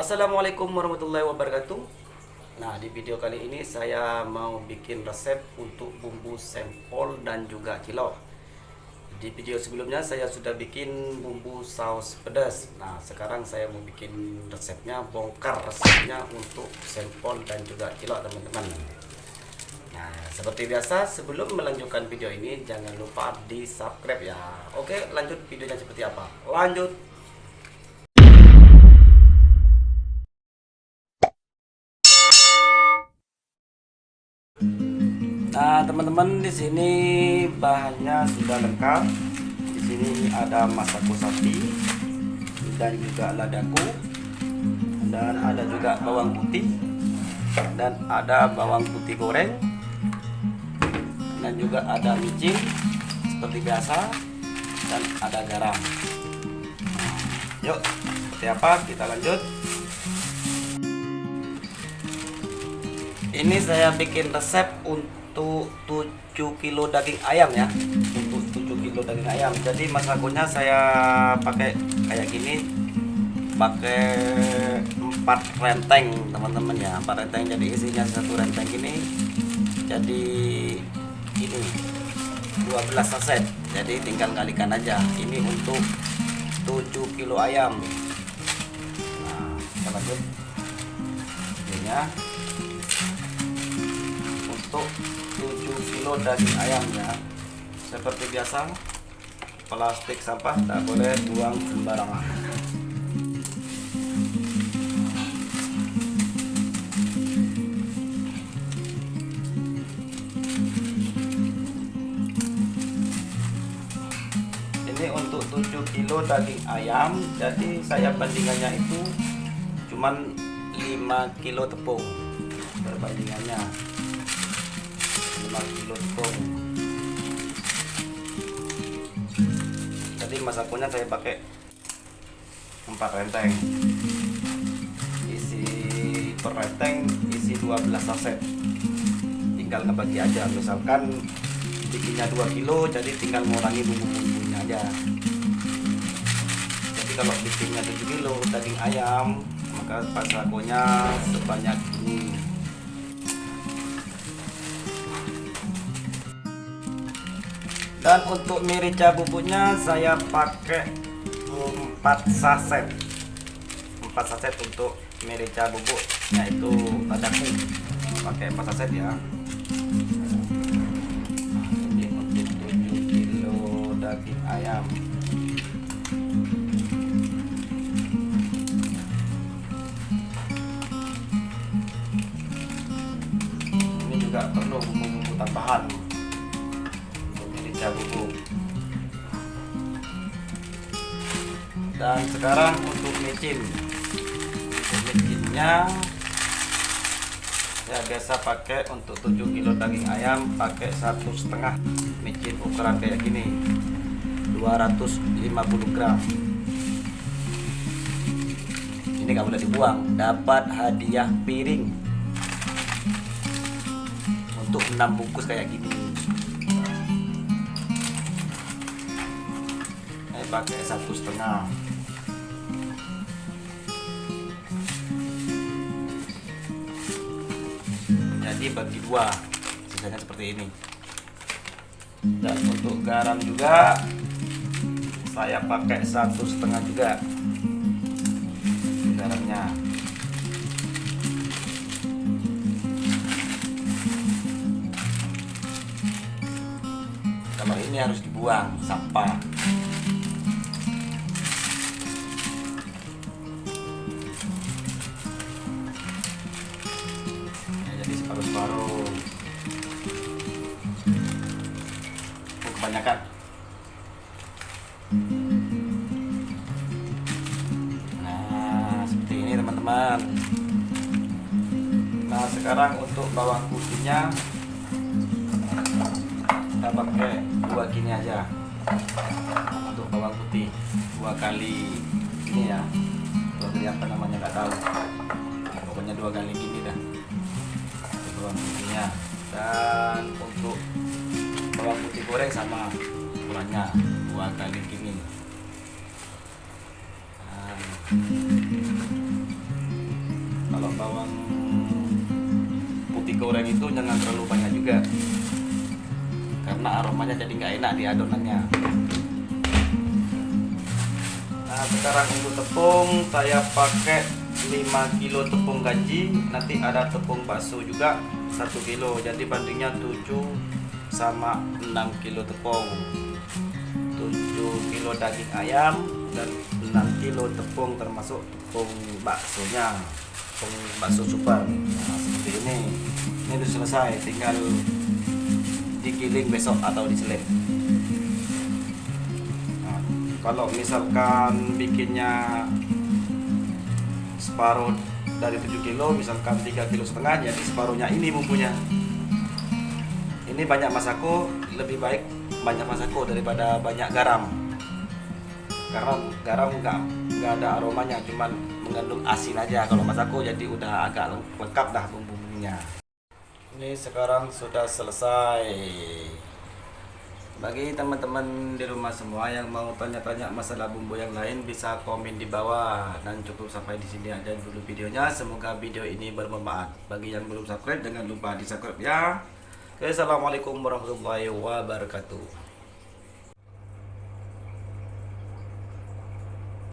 Assalamualaikum warahmatullahi wabarakatuh. Nah, di video kali ini saya mau bikin resep untuk bumbu sempol dan juga cilok. Di video sebelumnya saya sudah bikin bumbu saus pedas. Nah, sekarang saya mau bikin resepnya, bongkar resepnya untuk sempol dan juga cilok, teman-teman. Nah, seperti biasa sebelum melanjutkan video ini jangan lupa di subscribe ya. Oke, lanjut videonya seperti apa? Lanjut. Nah, teman-teman, di sini bahannya sudah lengkap. Di sini ada masako sapi dan juga ladaku, dan ada juga bawang putih, dan ada bawang putih goreng, dan juga ada micin seperti biasa, dan ada garam. Yuk, seperti apa? Kita lanjut. Ini saya bikin resep untuk 7 kilo daging ayam ya. Untuk 7 kilo daging ayam. Jadi masakonya saya pakai kayak gini. Pakai 4 renteng, teman-teman ya. 4 renteng, jadi isinya satu renteng gini. Jadi ini 12 saset. Jadi tinggal kalikan aja. Ini untuk 7 kilo ayam. Nah, kita lanjut. Ini untuk 7 kilo daging ayam ya. Seperti biasa, plastik sampah tak boleh buang sembarangan. Ini untuk 7 kilo daging ayam, jadi saya bandingannya itu cuman 5 kilo tepung perbandingannya. 5 kilo tepung. Jadi masakonya saya pakai 4 renteng. Isi per renteng isi 12 saset. Tinggal ngebagi aja. Misalkan bikinnya 2 kilo, jadi tinggal mengurangi bumbu-bumbunya aja. Jadi kalau bikinnya 7 kilo daging ayam, maka masakonya sebanyak ini. Dan untuk merica bubuknya saya pakai 4 saset. 4 saset untuk merica bubuk, yaitu ladaku. Pakai 4 saset ya. Ini untuk 7 kilo daging ayam. Ini juga perlu bumbu-bumbu tambahan. Bubuk. Dan sekarang untuk micin. Untuk micinnya saya biasa pakai untuk 7 kilo daging ayam pakai 1,5 micin ukuran kayak gini, 250 gram. Ini nggak boleh dibuang, dapat hadiah piring untuk 6 bungkus kayak gini. Pakai 1,5. Jadi bagi 2, sisanya seperti ini. Dan untuk garam juga saya pakai 1,5 juga garamnya. Kalau ini harus dibuang, sampah. Separuh kebanyakan. Nah, seperti ini teman-teman. Nah, sekarang untuk bawang putihnya kita pakai 2 gini aja. Untuk bawang putih 2 kali ini ya. 2 kali apa namanya nggak tahu. Pokoknya 2 kali gini dah. Bawang putihnya. Dan untuk bawang putih goreng sama ukurannya 2 kali gini. Nah, bawang putih goreng itu jangan terlalu banyak juga, karena aromanya jadi nggak enak di adonannya. Nah sekarang untuk tepung saya pakai 5 kilo tepung kanji, nanti ada tepung bakso juga 1 kilo, jadi bandingnya 7 sama 6 kilo tepung. 7 kilo daging ayam dan 6 kilo tepung termasuk tepung baksonya, tepung bakso super. Nah seperti ini udah selesai, tinggal digiling besok atau diselip. Nah, kalau misalkan bikinnya separuh dari 7 kilo, misalkan 3,5 kilo, jadi separuhnya ini bumbunya. Ini banyak masako, lebih baik banyak masako daripada banyak garam, karena garam nggak ada aromanya, cuman mengandung asin aja. Kalau masako jadi udah agak lengkap dah bumbunya. Ini sekarang sudah selesai. Bagi teman-teman di rumah semua yang mau tanya-tanya masalah bumbu yang lain, bisa komen di bawah. Dan cukup sampai di sini aja dulu videonya. Semoga video ini bermanfaat. Bagi yang belum subscribe, jangan lupa di subscribe ya. Oke, assalamualaikum warahmatullahi wabarakatuh.